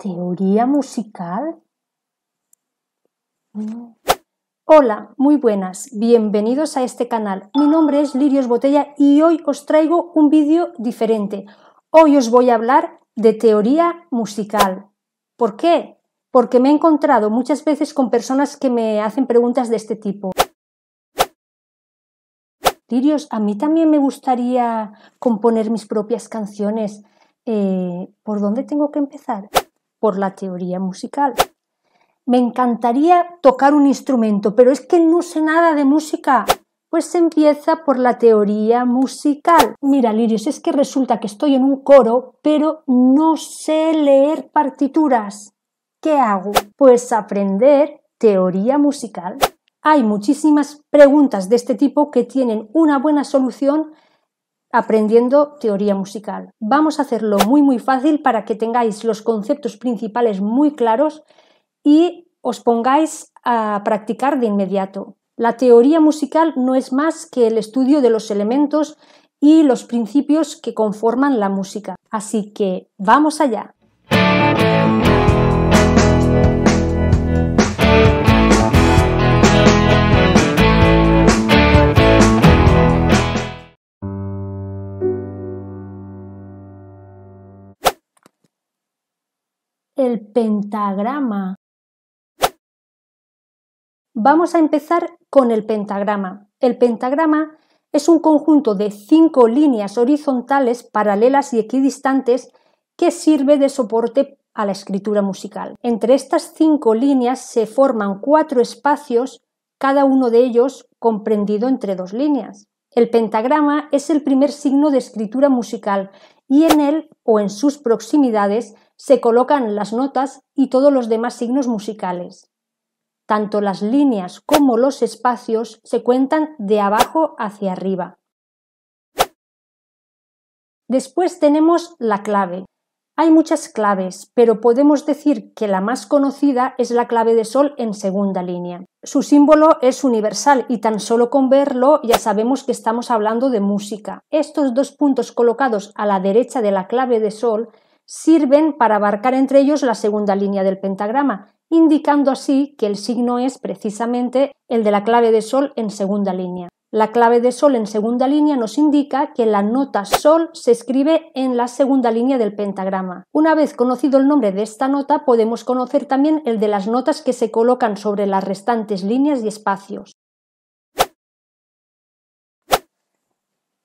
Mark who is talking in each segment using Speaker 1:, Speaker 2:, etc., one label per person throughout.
Speaker 1: ¿Teoría musical? Hola, muy buenas, bienvenidos a este canal. Mi nombre es Lirios Botella y hoy os traigo un vídeo diferente. Hoy os voy a hablar de teoría musical. ¿Por qué? Porque me he encontrado muchas veces con personas que me hacen preguntas de este tipo. Lirios, a mí también me gustaría componer mis propias canciones. ¿Por dónde tengo que empezar? Por la teoría musical. Me encantaría tocar un instrumento, pero es que no sé nada de música. Pues se empieza por la teoría musical. Mira, Lirios, es que resulta que estoy en un coro, pero no sé leer partituras. ¿Qué hago? Pues aprender teoría musical. Hay muchísimas preguntas de este tipo que tienen una buena solución aprendiendo teoría musical. Vamos a hacerlo muy fácil para que tengáis los conceptos principales muy claros y os pongáis a practicar de inmediato. La teoría musical no es más que el estudio de los elementos y los principios que conforman la música. Así que vamos allá. El pentagrama. Vamos a empezar con el pentagrama. El pentagrama es un conjunto de 5 líneas horizontales paralelas y equidistantes que sirve de soporte a la escritura musical. Entre estas 5 líneas se forman 4 espacios, cada uno de ellos comprendido entre 2 líneas. El pentagrama es el primer signo de escritura musical y en él o en sus proximidades se colocan las notas y todos los demás signos musicales. Tanto las líneas como los espacios se cuentan de abajo hacia arriba. Después tenemos la clave. Hay muchas claves, pero podemos decir que la más conocida es la clave de sol en segunda línea. Su símbolo es universal y tan solo con verlo ya sabemos que estamos hablando de música. Estos 2 puntos colocados a la derecha de la clave de sol sirven para abarcar entre ellos la segunda línea del pentagrama, indicando así que el signo es precisamente el de la clave de sol en segunda línea. La clave de sol en segunda línea nos indica que la nota sol se escribe en la segunda línea del pentagrama. Una vez conocido el nombre de esta nota, podemos conocer también el de las notas que se colocan sobre las restantes líneas y espacios.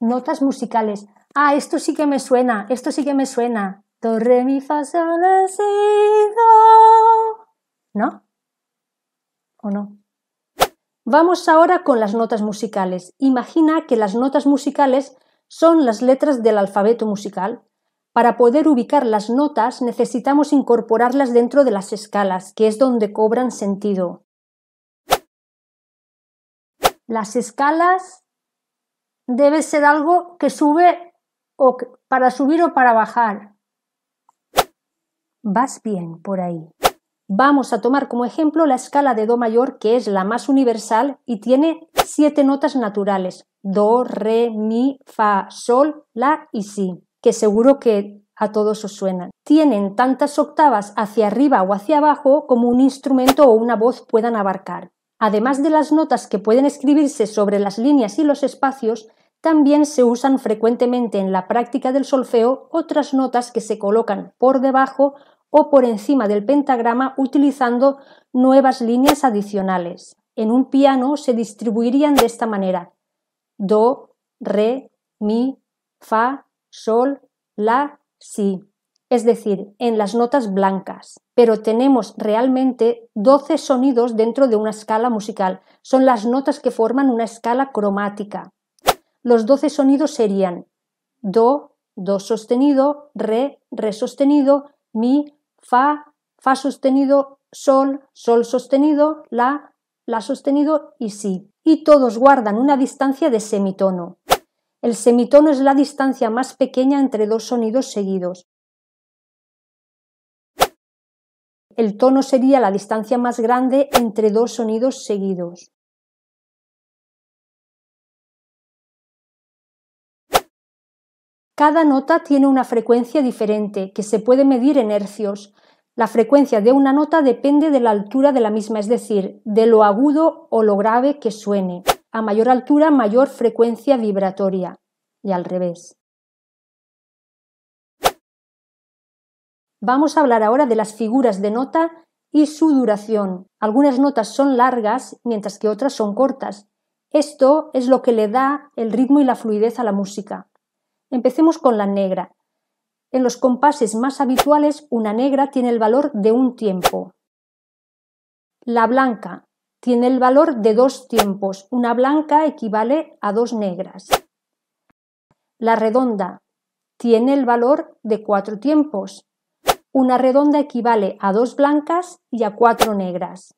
Speaker 1: Notas musicales. Esto sí que me suena, esto sí que me suena. Do, re, mi, fa, sol, la, si, do. ¿No? ¿O no? Vamos ahora con las notas musicales. Imagina que las notas musicales son las letras del alfabeto musical. Para poder ubicar las notas necesitamos incorporarlas dentro de las escalas, que es donde cobran sentido. Las escalas debe ser algo que sube para subir o para bajar. Vas bien por ahí. Vamos a tomar como ejemplo la escala de do mayor, que es la más universal y tiene 7 notas naturales: do, re, mi, fa, sol, la y si, que seguro que a todos os suenan. Tienen tantas octavas hacia arriba o hacia abajo como un instrumento o una voz puedan abarcar. Además de las notas que pueden escribirse sobre las líneas y los espacios, también se usan frecuentemente en la práctica del solfeo otras notas que se colocan por debajo o por encima del pentagrama utilizando nuevas líneas adicionales. En un piano se distribuirían de esta manera: do, re, mi, fa, sol, la, si, es decir, en las notas blancas. Pero tenemos realmente 12 sonidos dentro de una escala musical. Son las notas que forman una escala cromática. Los 12 sonidos serían do, do sostenido, re, re sostenido, mi, fa, fa sostenido, sol, sol sostenido, la sostenido y si. Y todos guardan una distancia de semitono. El semitono es la distancia más pequeña entre 2 sonidos seguidos. El tono sería la distancia más grande entre 2 sonidos seguidos. Cada nota tiene una frecuencia diferente que se puede medir en hercios. La frecuencia de una nota depende de la altura de la misma, es decir, de lo agudo o lo grave que suene. A mayor altura, mayor frecuencia vibratoria, y al revés. Vamos a hablar ahora de las figuras de nota y su duración. Algunas notas son largas, mientras que otras son cortas. Esto es lo que le da el ritmo y la fluidez a la música. Empecemos con la negra. En los compases más habituales, una negra tiene el valor de un tiempo. La blanca tiene el valor de 2 tiempos. Una blanca equivale a 2 negras. La redonda tiene el valor de 4 tiempos. Una redonda equivale a 2 blancas y a 4 negras.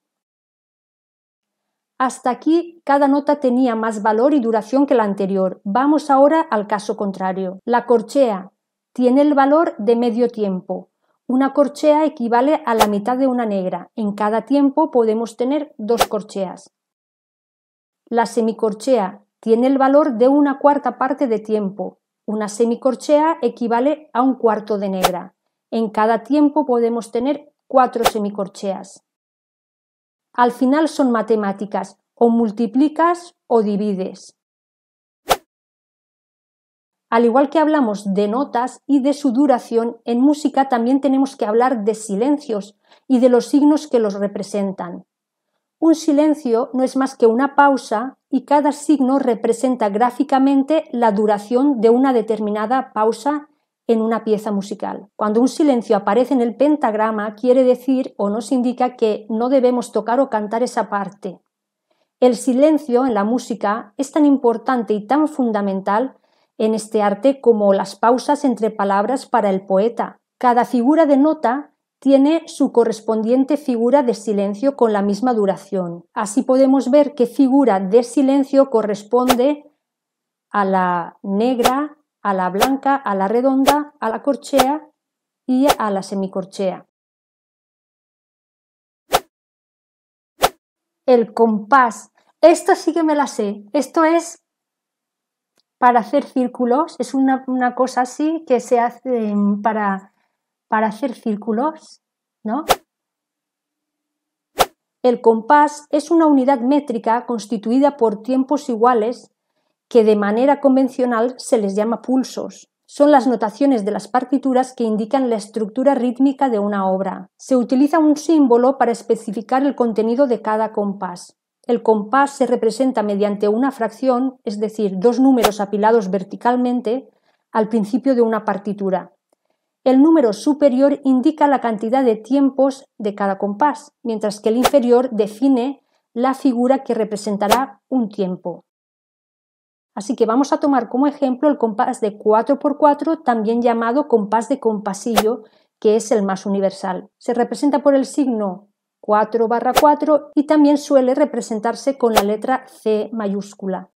Speaker 1: Hasta aquí cada nota tenía más valor y duración que la anterior. Vamos ahora al caso contrario. La corchea tiene el valor de medio tiempo. Una corchea equivale a la mitad de una negra. En cada tiempo podemos tener 2 corcheas. La semicorchea tiene el valor de una cuarta parte de tiempo. Una semicorchea equivale a un cuarto de negra. En cada tiempo podemos tener 4 semicorcheas. Al final son matemáticas, o multiplicas o divides. Al igual que hablamos de notas y de su duración, en música también tenemos que hablar de silencios y de los signos que los representan. Un silencio no es más que una pausa y cada signo representa gráficamente la duración de una determinada pausa en una pieza musical. Cuando un silencio aparece en el pentagrama, quiere decir o nos indica que no debemos tocar o cantar esa parte. El silencio en la música es tan importante y tan fundamental en este arte como las pausas entre palabras para el poeta. Cada figura de nota tiene su correspondiente figura de silencio con la misma duración. Así podemos ver qué figura de silencio corresponde a la negra, a la blanca, a la redonda, a la corchea y a la semicorchea. El compás. Esto sí que me la sé. Esto es para hacer círculos. Es una cosa así que se hace para hacer círculos, ¿no? El compás es una unidad métrica constituida por tiempos iguales que de manera convencional se les llama pulsos. Son las notaciones de las partituras que indican la estructura rítmica de una obra. Se utiliza un símbolo para especificar el contenido de cada compás. El compás se representa mediante una fracción, es decir, 2 números apilados verticalmente, al principio de una partitura. El número superior indica la cantidad de tiempos de cada compás, mientras que el inferior define la figura que representará un tiempo. Así que vamos a tomar como ejemplo el compás de 4×4, también llamado compás de compasillo, que es el más universal. Se representa por el signo 4/4 y también suele representarse con la letra C mayúscula.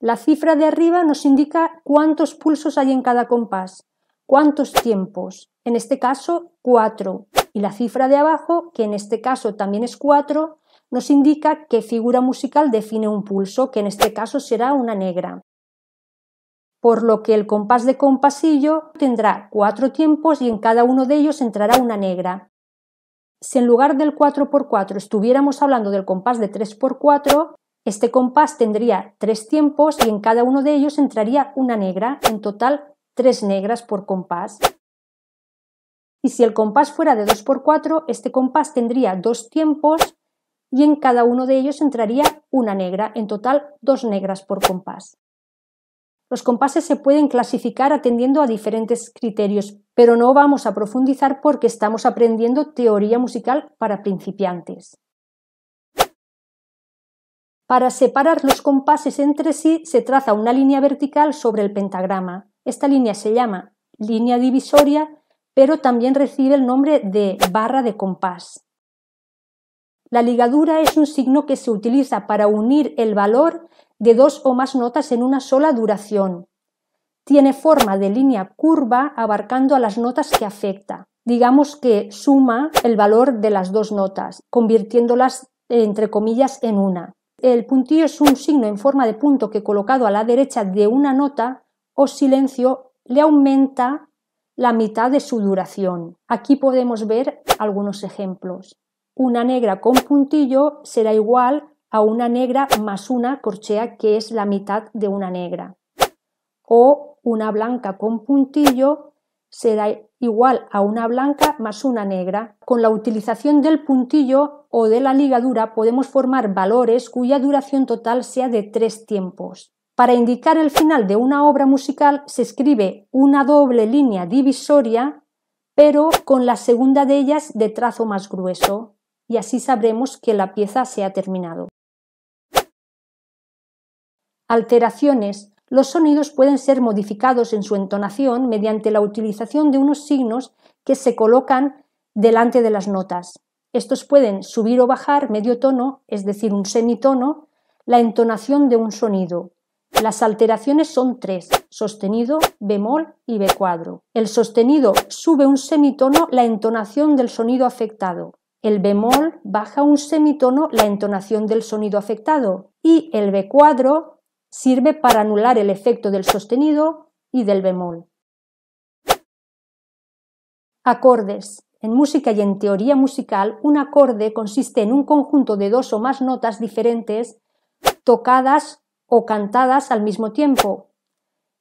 Speaker 1: La cifra de arriba nos indica cuántos pulsos hay en cada compás, cuántos tiempos, en este caso 4, y la cifra de abajo, que en este caso también es 4, nos indica qué figura musical define un pulso, que en este caso será una negra. Por lo que el compás de compasillo tendrá 4 tiempos y en cada uno de ellos entrará una negra. Si en lugar del 4×4 estuviéramos hablando del compás de 3×4, este compás tendría 3 tiempos y en cada uno de ellos entraría una negra, en total 3 negras por compás. Y si el compás fuera de 2×4, este compás tendría 2 tiempos y en cada uno de ellos entraría una negra, en total 2 negras por compás. Los compases se pueden clasificar atendiendo a diferentes criterios, pero no vamos a profundizar porque estamos aprendiendo teoría musical para principiantes. Para separar los compases entre sí se traza una línea vertical sobre el pentagrama. Esta línea se llama línea divisoria, pero también recibe el nombre de barra de compás. La ligadura es un signo que se utiliza para unir el valor de 2 o más notas en una sola duración. Tiene forma de línea curva abarcando a las notas que afecta. Digamos que suma el valor de las 2 notas, convirtiéndolas entre comillas en una. El puntillo es un signo en forma de punto que colocado a la derecha de una nota o silencio le aumenta la mitad de su duración. Aquí podemos ver algunos ejemplos. Una negra con puntillo será igual a una negra más una corchea, que es la mitad de una negra. O una blanca con puntillo será igual a una blanca más una negra. Con la utilización del puntillo o de la ligadura podemos formar valores cuya duración total sea de 3 tiempos. Para indicar el final de una obra musical se escribe una doble línea divisoria, pero con la segunda de ellas de trazo más grueso, y así sabremos que la pieza se ha terminado. Alteraciones. Los sonidos pueden ser modificados en su entonación mediante la utilización de unos signos que se colocan delante de las notas. Estos pueden subir o bajar medio tono, es decir, un semitono, la entonación de un sonido. Las alteraciones son 3: sostenido, bemol y B cuadro. El sostenido sube un semitono la entonación del sonido afectado. El bemol baja un semitono la entonación del sonido afectado. Y el B cuadro sirve para anular el efecto del sostenido y del bemol. Acordes. En música y en teoría musical, un acorde consiste en un conjunto de 2 o más notas diferentes tocadas o cantadas al mismo tiempo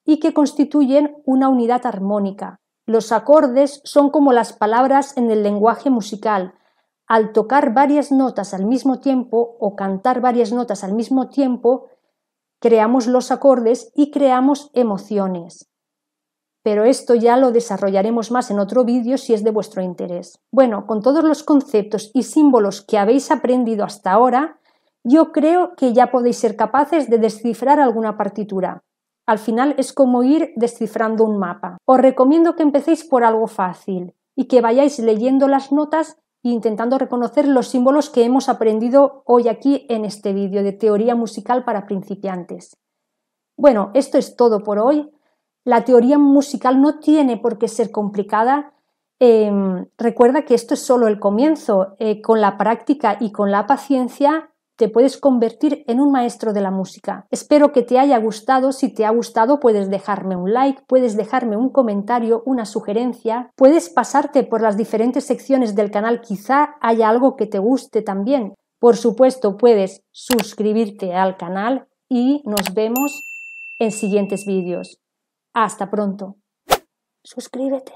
Speaker 1: y que constituyen una unidad armónica. Los acordes son como las palabras en el lenguaje musical. Al tocar varias notas al mismo tiempo o cantar varias notas al mismo tiempo, creamos los acordes y creamos emociones. Pero esto ya lo desarrollaremos más en otro vídeo si es de vuestro interés. Bueno, con todos los conceptos y símbolos que habéis aprendido hasta ahora, yo creo que ya podéis ser capaces de descifrar alguna partitura. Al final es como ir descifrando un mapa. Os recomiendo que empecéis por algo fácil y que vayáis leyendo las notas e intentando reconocer los símbolos que hemos aprendido hoy aquí en este vídeo de teoría musical para principiantes. Bueno, esto es todo por hoy. La teoría musical no tiene por qué ser complicada. Recuerda que esto es solo el comienzo. Con la práctica y con la paciencia te puedes convertir en un maestro de la música. Espero que te haya gustado. Si te ha gustado, puedes dejarme un like, puedes dejarme un comentario, una sugerencia. Puedes pasarte por las diferentes secciones del canal, quizá haya algo que te guste también. Por supuesto, puedes suscribirte al canal y nos vemos en siguientes vídeos. Hasta pronto. Suscríbete.